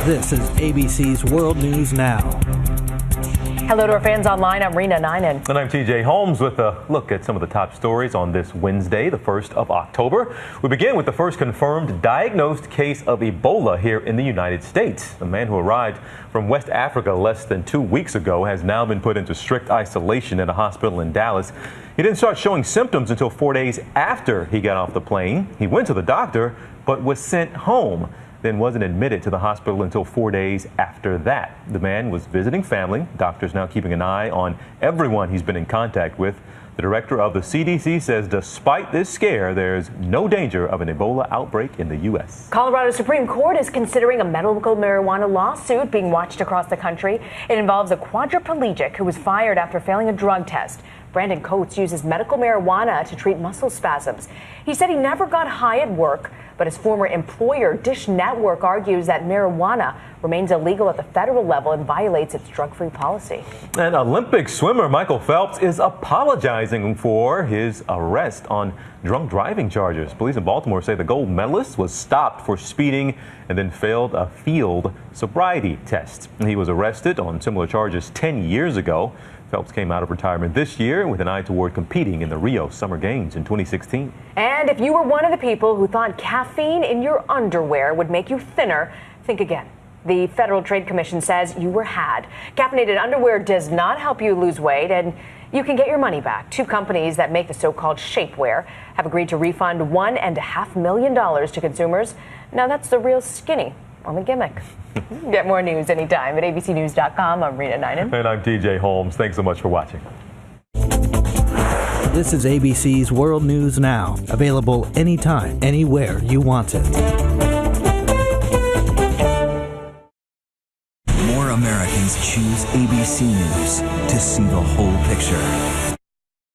This is ABC's World News Now. Hello to our fans online. I'm Rena Ninen. And I'm TJ Holmes with a look at some of the top stories on this Wednesday, the 1st of October. We begin with the first confirmed diagnosed case of Ebola here in the United States. The man who arrived from West Africa less than 2 weeks ago has now been put into strict isolation in a hospital in Dallas. He didn't start showing symptoms until 4 days after he got off the plane. He went to the doctor, but was sent home, then wasn't admitted to the hospital until 4 days after that. The man was visiting family. Doctors now keeping an eye on everyone he's been in contact with. The director of the CDC says despite this scare, there's no danger of an Ebola outbreak in the U.S. Colorado Supreme Court is considering a medical marijuana lawsuit being watched across the country. It involves a quadriplegic who was fired after failing a drug test. Brandon Coates uses medical marijuana to treat muscle spasms. He said he never got high at work, but his former employer, Dish Network, argues that marijuana remains illegal at the federal level and violates its drug-free policy. And Olympic swimmer Michael Phelps is apologizing for his arrest on drunk driving charges. Police in Baltimore say the gold medalist was stopped for speeding and then failed a field sobriety test. He was arrested on similar charges 10 years ago. Phelps came out of retirement this year with an eye toward competing in the Rio Summer Games in 2016. And if you were one of the people who thought caffeine in your underwear would make you thinner, think again. The Federal Trade Commission says you were had. Caffeinated underwear does not help you lose weight, and you can get your money back. Two companies that make the so-called shapewear have agreed to refund $1.5 million to consumers. Now that's the real skinny on the gimmick. Get more news anytime at abcnews.com. I'm Rena Ninen. And I'm TJ Holmes. Thanks so much for watching. This is ABC's World News Now, available anytime, anywhere you want it. More Americans choose ABC News to see the whole picture.